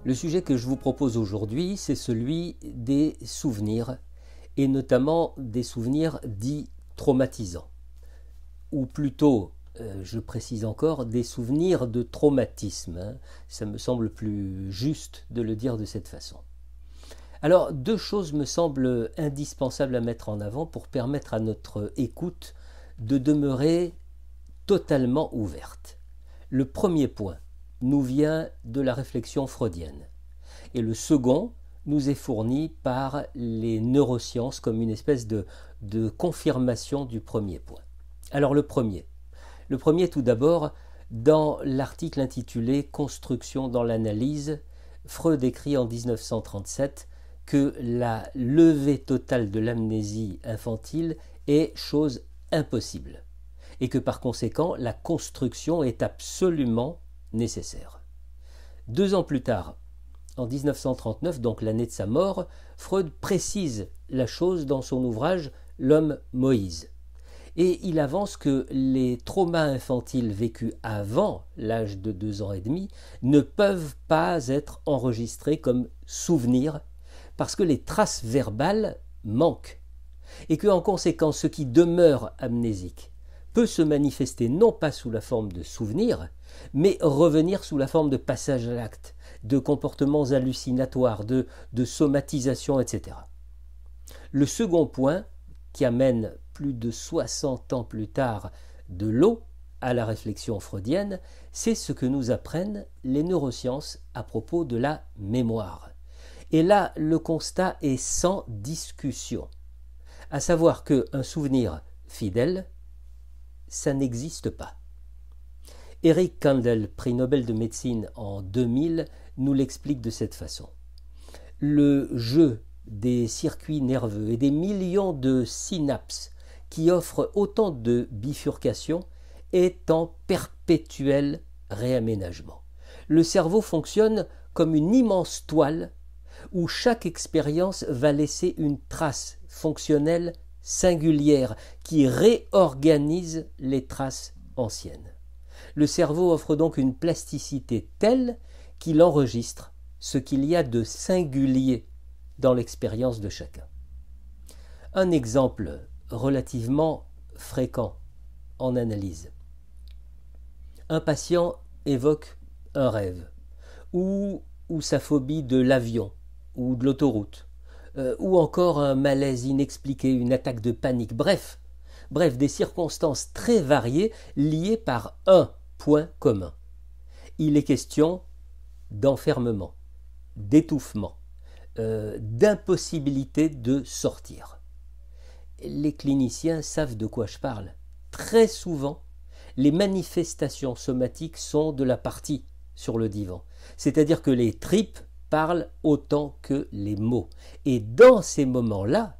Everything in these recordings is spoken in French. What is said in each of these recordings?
Le sujet que je vous propose aujourd'hui, c'est celui des souvenirs, et notamment des souvenirs dits traumatisants, ou plutôt, je précise encore, des souvenirs de traumatisme. Ça me semble plus juste de le dire de cette façon. Alors, deux choses me semblent indispensables à mettre en avant pour permettre à notre écoute de demeurer totalement ouverte. Le premier point nous vient de la réflexion freudienne. Et le second nous est fourni par les neurosciences comme une espèce de confirmation du premier point. Alors le premier tout d'abord, dans l'article intitulé « Construction dans l'analyse », Freud écrit en 1937 que la levée totale de l'amnésie infantile est chose impossible et que par conséquent la construction est absolument nécessaire. 2 ans plus tard, en 1939, donc l'année de sa mort, Freud précise la chose dans son ouvrage « L'homme Moïse ». Et il avance que les traumas infantiles vécus avant l'âge de 2 ans et demi ne peuvent pas être enregistrés comme souvenirs parce que les traces verbales manquent et que en conséquence ce qui demeure amnésique peut se manifester non pas sous la forme de souvenirs, mais revenir sous la forme de passage à l'acte, de comportements hallucinatoires, de somatisation, etc. Le second point, qui amène plus de 60 ans plus tard de l'eau à la réflexion freudienne, c'est ce que nous apprennent les neurosciences à propos de la mémoire. Et là, le constat est sans discussion, à savoir qu'un souvenir fidèle, ça n'existe pas. Eric Kandel, prix Nobel de médecine en 2000, nous l'explique de cette façon. Le jeu des circuits nerveux et des millions de synapses qui offrent autant de bifurcations est en perpétuel réaménagement. Le cerveau fonctionne comme une immense toile où chaque expérience va laisser une trace fonctionnelle singulière qui réorganise les traces anciennes. Le cerveau offre donc une plasticité telle qu'il enregistre ce qu'il y a de singulier dans l'expérience de chacun. Un exemple relativement fréquent en analyse. Un patient évoque un rêve, ou sa phobie de l'avion, ou de l'autoroute, ou encore un malaise inexpliqué, une attaque de panique, bref, des circonstances très variées liées par un point commun. Il est question d'enfermement, d'étouffement, d'impossibilité de sortir. Les cliniciens savent de quoi je parle. Très souvent, les manifestations somatiques sont de la partie sur le divan. C'est-à-dire que les tripes parlent autant que les mots. Et dans ces moments-là,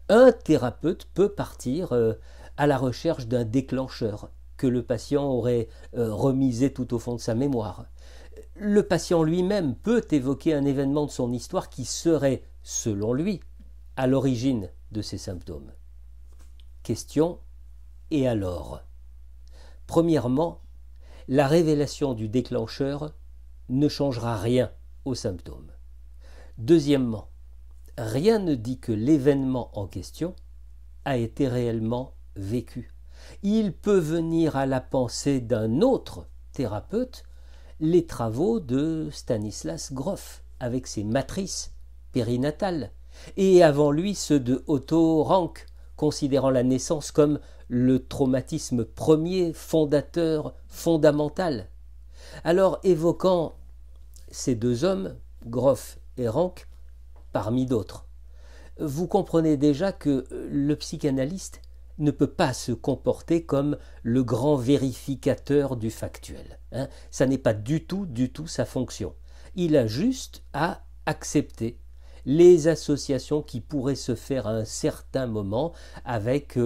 un thérapeute peut partir à la recherche d'un déclencheur que le patient aurait remisé tout au fond de sa mémoire. Le patient lui-même peut évoquer un événement de son histoire qui serait, selon lui, à l'origine de ces symptômes. Question, et alors? Premièrement, la révélation du déclencheur ne changera rien aux symptômes. Deuxièmement, rien ne dit que l'événement en question a été réellement vécu. Il peut venir à la pensée d'un autre thérapeute les travaux de Stanislas Grof avec ses matrices périnatales et avant lui ceux de Otto Rank considérant la naissance comme le traumatisme premier, fondateur, fondamental. Alors évoquant ces deux hommes, Grof et Rank, parmi d'autres, vous comprenez déjà que le psychanalyste ne peut pas se comporter comme le grand vérificateur du factuel. Ça n'est pas du tout sa fonction. Il a juste à accepter les associations qui pourraient se faire à un certain moment avec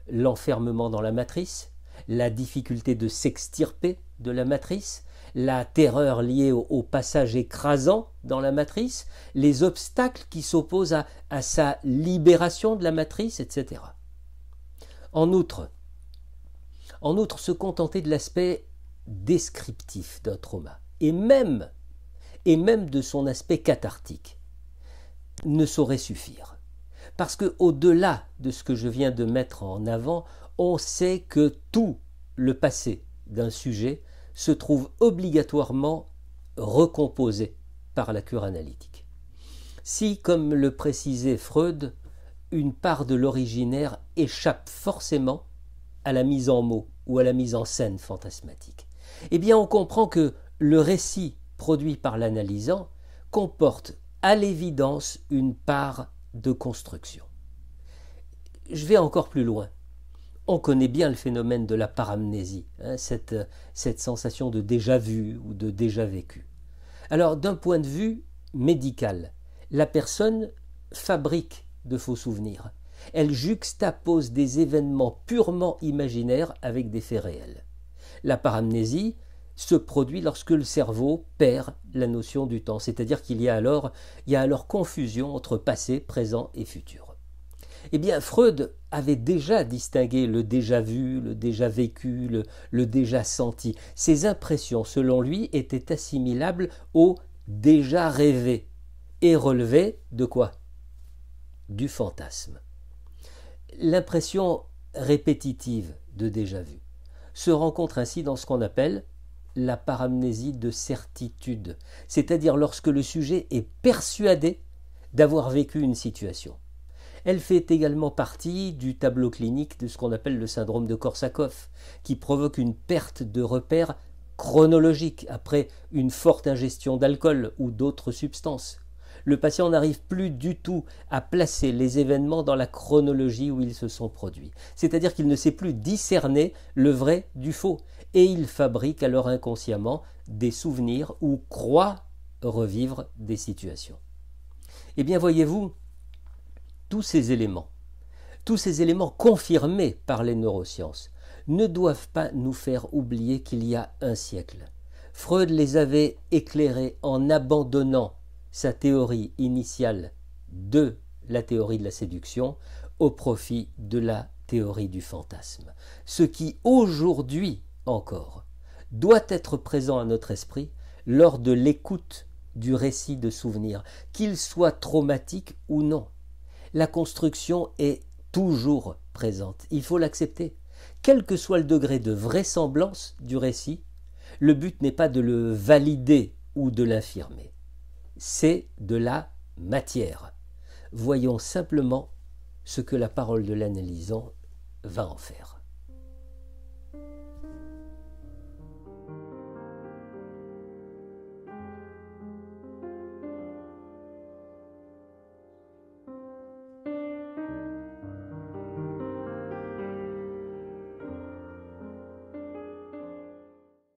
l'enfermement dans la matrice, la difficulté de s'extirper de la matrice, la terreur liée au passage écrasant dans la matrice, les obstacles qui s'opposent à sa libération de la matrice, etc. En outre, se contenter de l'aspect descriptif d'un trauma, et même et même de son aspect cathartique, ne saurait suffire. Parce que au-delà de ce que je viens de mettre en avant, on sait que tout le passé d'un sujet se trouve obligatoirement recomposé par la cure analytique. Si, comme le précisait Freud, une part de l'originaire échappe forcément à la mise en mots ou à la mise en scène fantasmatique, eh bien on comprend que le récit produit par l'analysant comporte à l'évidence une part de construction. Je vais encore plus loin. On connaît bien le phénomène de la paramnésie, cette sensation de déjà vu ou de déjà vécu. Alors d'un point de vue médical, la personne fabrique de faux souvenirs. Elle juxtapose des événements purement imaginaires avec des faits réels. La paramnésie se produit lorsque le cerveau perd la notion du temps, c'est-à-dire qu'il y a alors confusion entre passé, présent et futur. Eh bien, Freud avait déjà distingué le déjà vu, le déjà vécu, le déjà senti. Ces impressions, selon lui, étaient assimilables au déjà rêvé et relevaient de quoi? Du fantasme. L'impression répétitive de déjà vu se rencontre ainsi dans ce qu'on appelle la paramnésie de certitude, c'est-à-dire lorsque le sujet est persuadé d'avoir vécu une situation. Elle fait également partie du tableau clinique de ce qu'on appelle le syndrome de Korsakoff, qui provoque une perte de repères chronologique après une forte ingestion d'alcool ou d'autres substances. Le patient n'arrive plus du tout à placer les événements dans la chronologie où ils se sont produits. C'est-à-dire qu'il ne sait plus discerner le vrai du faux. Et il fabrique alors inconsciemment des souvenirs ou croit revivre des situations. Eh bien, voyez-vous, tous ces éléments confirmés par les neurosciences, ne doivent pas nous faire oublier qu'il y a un siècle, Freud les avait éclairés en abandonnant sa théorie initiale de la théorie de la séduction au profit de la théorie du fantasme. Ce qui aujourd'hui encore doit être présent à notre esprit lors de l'écoute du récit de souvenirs, qu'il soit traumatique ou non. La construction est toujours présente, il faut l'accepter. Quel que soit le degré de vraisemblance du récit, le but n'est pas de le valider ou de l'infirmer. C'est de la matière. Voyons simplement ce que la parole de l'analysant va en faire.